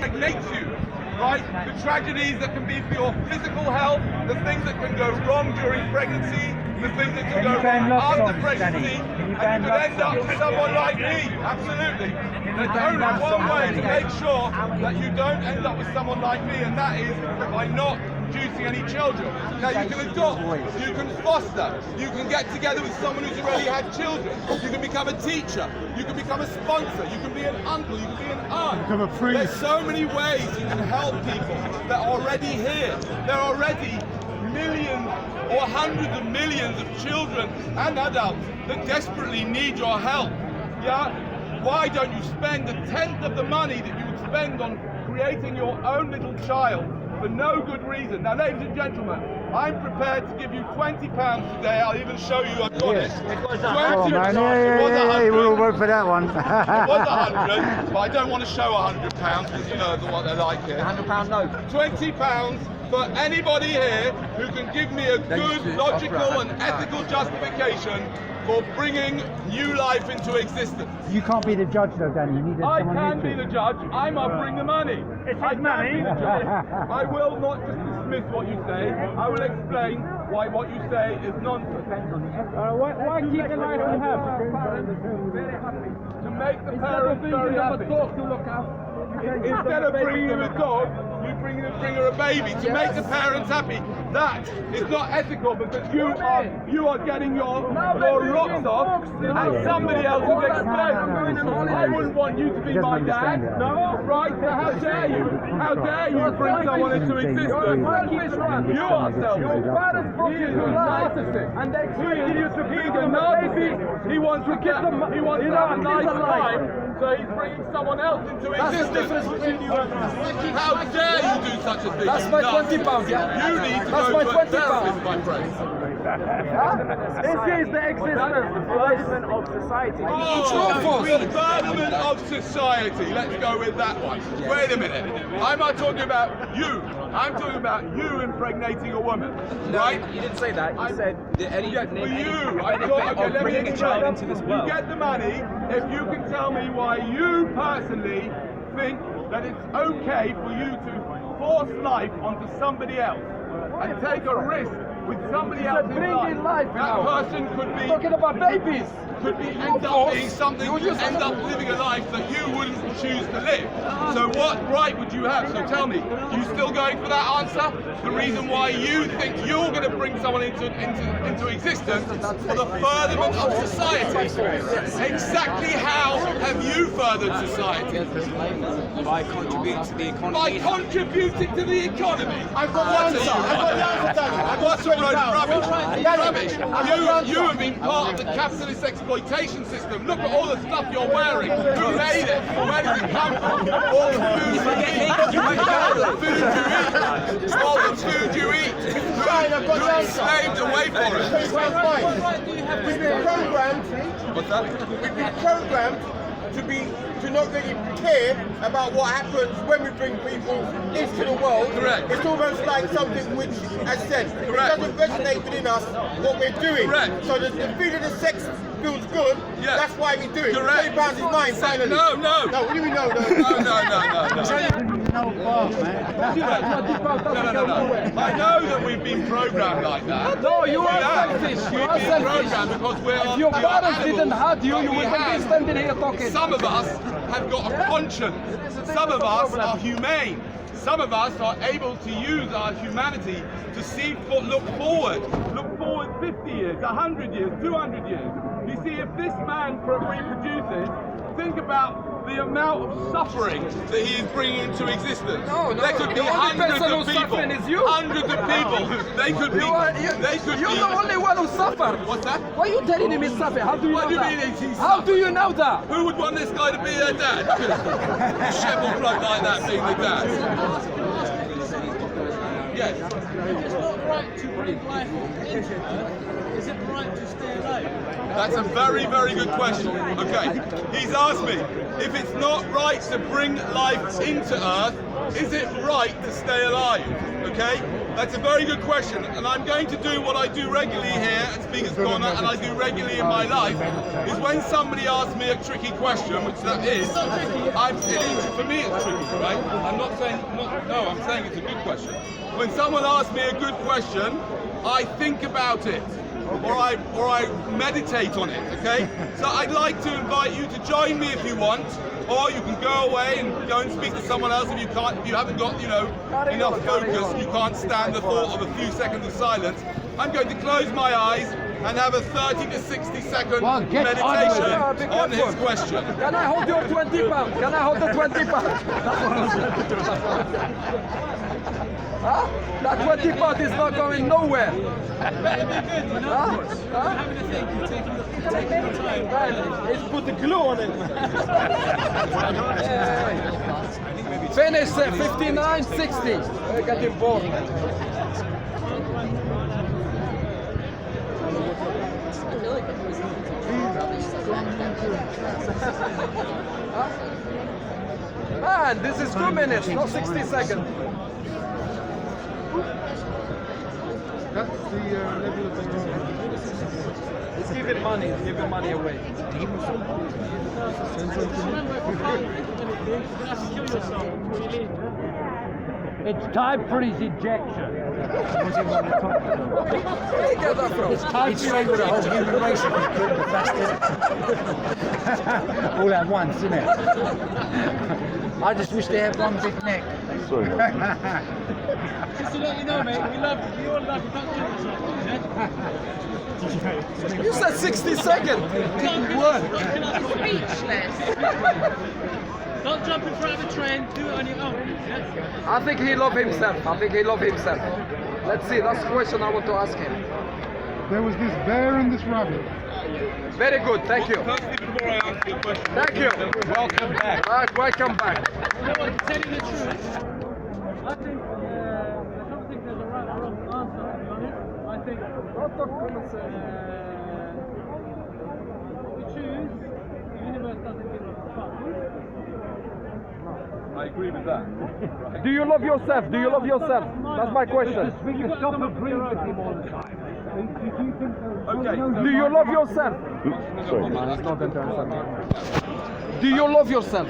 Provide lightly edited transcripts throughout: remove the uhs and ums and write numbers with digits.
impregnates you, right? The tragedies that can be for your physical health, the things that can go wrong during pregnancy, the things that can go wrong after pregnancy, and you could end up with someone like me. Absolutely. There's only one way to make sure that you don't end up with someone like me, and that is by not producing any children. Now you can adopt, you can foster, you can get together with someone who's already had children, you can become a teacher, you can become a sponsor, you can be an uncle, you can be an aunt. There's so many ways you can help people that are already here. There are already millions or hundreds of millions of children and adults that desperately need your help. Yeah? Why don't you spend a tenth of the money that you would spend on creating your own little child for no good reason? Now, ladies and gentlemen, I'm prepared to give you £20 today. I'll even show you I've got it. Oh man, yeah, we'll work for that one. It was 100, but I don't want to show £100 because you know what they're like here. £100 note. £20 for anybody here who can give me a good, logical and ethical justification for bringing new life into existence. You can't be the judge though, Danny. You need I someone can neutral. be the judge. I'm offering the money. I can be the judge. I will not just dismiss what you say. I will explain why what you say is nonsense. Why keep the life we have? To make the parents very happy. Instead of bringing them a dog, you bring her a baby to make the parents happy. That is not ethical because you are getting your rocks off and somebody else will explain. I wouldn't want you to be my dad. No, right? So how dare you? How dare you bring someone into existence? You are selfish. He is a narcissist. And he is a narcissist. He wants to have a nice life. So he's bringing someone else into existence. How dare you do such a thing? That's my £20, yeah? You need to That's go my to a £20. therapist, my friend. This is the existence of society. Oh, redevelopment of society. Let's go with that one. Wait a minute. I'm not talking about you. I'm talking about you impregnating a woman, right? You didn't say that. You said any Yes, for any you. benefit of bringing a child into this world. You get the money if you can tell me why you personally think that it's okay for you to force life onto somebody else and take a risk with somebody else's life. That person could be Talking about babies. could be end up being something, end up living a life that you wouldn't choose to live. So what right would you have? So tell me, you still going for that answer? The reason why you think you're going to bring someone into existence for the furtherment of society. Exactly how have you furthered society? By contributing to the economy. By contributing to the economy. I've got the answer. I've got the answer, Danny. What's a load of rubbish? Rubbish. Danny, You have been part of the capitalist exploitation system. Look at all the stuff you're wearing. Who made it? Where does it come from? All the food you eat. All the food you eat. Who enslaved away for it? We've been programmed. What's that? We've been programmed to not really care about what happens when we bring people into the world. Correct. It's almost like something which, as said, Correct. it doesn't resonate within us what we're doing. Correct. So the feeling of sex feels good. Yes. That's why we do it. Correct. £20 is mine, finally. No. No, what do we know? No. I know that we've been programmed like that. No, you are selfish. You We've are been selfish. programmed because If your parents didn't have you, you wouldn't be standing here talking. Some of us have got a conscience. Some of us are humane. Some of us are able to use our humanity to look forward 50 years, 100 years, 200 years. You see, if this man reproduces, think about the amount of suffering that he is bringing into existence. No, there could be the only hundreds person of who's people. suffering is you. Hundreds of people. You're the only one who suffered. What's that? Why are you telling him he's suffering? How do you What know do you that? mean he's How do you know that? Who would want this guy to be their dad? A shepherd bloke like that being the dad. Yes. It's not right to bring life into Earth. Is it right to stay alive? That's a very, very good question. Okay, he's asked me, if it's not right to bring life into Earth, is it right to stay alive? Okay, That's a very good question, and I'm going to do what I do regularly here at Speaker's Corner, and I do regularly in my life, is when somebody asks me a tricky question, which that is, for me it's tricky, right? I'm not saying, I'm saying it's a good question. When someone asks me a good question, I think about it, or I meditate on it, okay? So I'd like to invite you to join me if you want, or you can go away and go and speak to someone else if you can't, if you haven't got, enough focus, you can't stand the thought of a few seconds of silence. I'm going to close my eyes and have a 30 to 60 second meditation on his question. Can I hold your 20 pounds? Can I hold the 20 pounds? Huh? That 20 pounds is not going nowhere. That'd be good, you know? You're having a think, you're taking the time. It's put the glue on it. Finish 59, 60. We're getting bored. Man, this is 2 minutes, not 60 seconds. That's the level of the It's giving money away. It's time for his ejection. It's time for the whole human race if he's killed the bastard. All at once, isn't it? I just wish they had one big neck. Sorry. Just to let you know, mate, we all love you, don't kill yourself, You said 60 seconds. Speechless. Don't jump in front of the train, do it on your own. Yeah? I think he loves himself. Let's see, that's the question I want to ask him. There was this bear and this rabbit. Very good, thank you. Firstly, before I answer your question, Thank you. welcome back. Welcome back. You know what, to tell you the truth, I don't think there's a right or wrong answer, to be honest. I think we choose, the universe doesn't give a fuck. I agree with that. Do you love yourself? That's my question. We can stop agreeing with him all the time. Okay. Do you love yourself? Do you love yourself?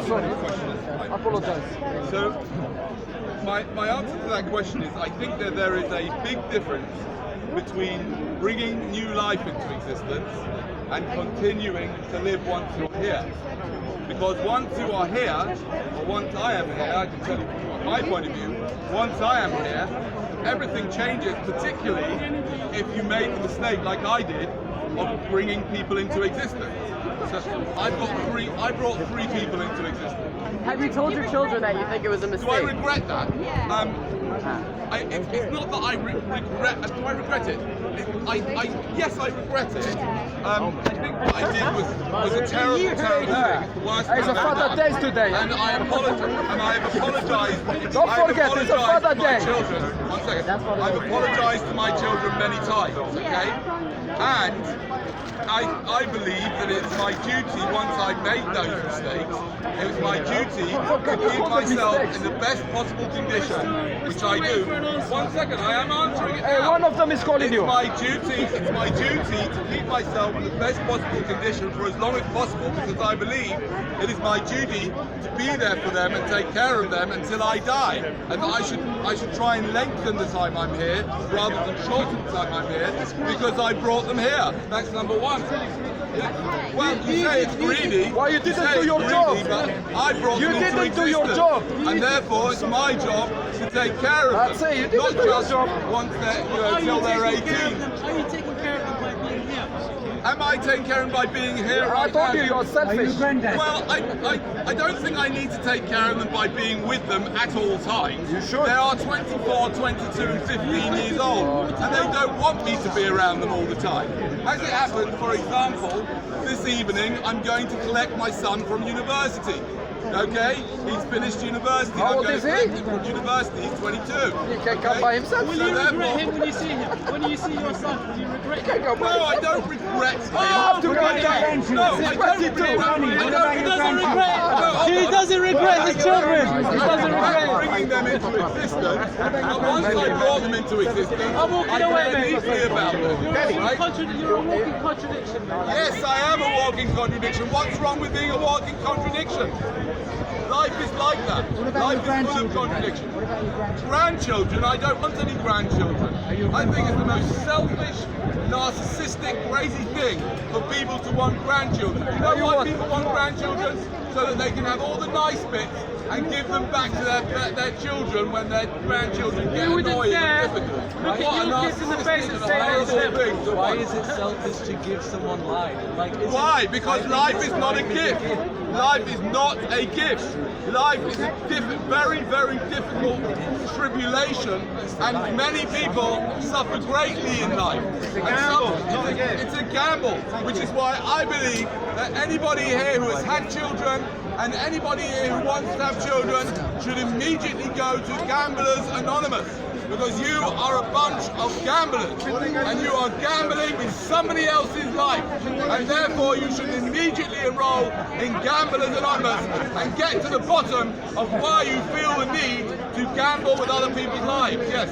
Sorry. Apologize. So, my answer to that question is I think that there is a big difference between bringing new life into existence and continuing to live once you're here. Because once you are here, or once I am here, I can tell you from my point of view, once I am here, everything changes, particularly if you made the mistake, like I did, of bringing people into existence. So I brought three people into existence. Have you told your children that you think it was a Do I mistake? regret that? It's not that I regret. Do I regret it? Yes, I regret it. I think what I did was a terrible thing. It's the worst It's a thing I've Father done. Day today. And I apologize. And I have apologized. Don't forget, it's a Father to my Day. children. 1 second. I've apologized to my children many times. Okay. And I believe that it's my duty, once I've made those mistakes, it was my duty to keep myself in the best possible condition, which I do. 1 second, I am answering it Hey, now. one of them is calling you. It's my duty to keep myself in the best possible condition for as long as possible, because I believe it is my duty to be there for them and take care of them until I die. And I should try and lengthen the time I'm here rather than shorten the time I'm here, because I brought them here. That's number one. Yeah. Well, you say it's greedy. Well, you didn't say do it's your greedy, job. But I brought You them into didn't do your existence. job. And therefore, it's my job to take care of That's them. it, you didn't Not do your just job. once they're, Are till you they're taking care 18. of them? Are you taking care of them by being here? Am I taking care of them by being here I right told now? you, you're selfish. Well, I don't think I need to take care of them by being with them at all times. You should. They are 24, 22 and 15 years old, and they don't want me to be around them all the time. As it happened, for example, this evening I'm going to collect my son from university. Okay, he's finished university. How I'm old going is to he? collect him from university. He's 22. He can come by himself. Will So you regret therefore- him when you see him? When you see your son, will you regret He can him? come by No, I himself. don't regret him. have to I go don't- down. No, I don't He's 22. regret him. I He don't doesn't regret. He doesn't regret his children. He doesn't I'm regret. bringing them into existence, and once I brought them into existence, I'm walking I away, care mate. deeply about them. You're a walking contradiction, man. Yes, I am a walking contradiction. What's wrong with being a walking contradiction? Life is like that. Life is full of contradictions. Grandchildren, I don't want any grandchildren. I think it's the most selfish, narcissistic, crazy thing for people to want grandchildren. You know why people want grandchildren? So that they can have all the nice bits and give them back to their children when their grandchildren get You wouldn't annoying dare and difficult. look at your kids in the face and say that it's them. thing to Why want. is it selfish to give someone life? Like, isn't- Why? Because life is not a gift. Life is not a gift. Life is a very, very difficult tribulation, and many people suffer greatly in life. It's a gamble. It's a gamble, which is why I believe that anybody here who has had children and anybody here who wants to have children should immediately go to Gamblers Anonymous. Because you are a bunch of gamblers, and you are gambling with somebody else's life, and therefore you should immediately enroll in Gamblers Anonymous and get to the bottom of why you feel the need to gamble with other people's lives. Yes.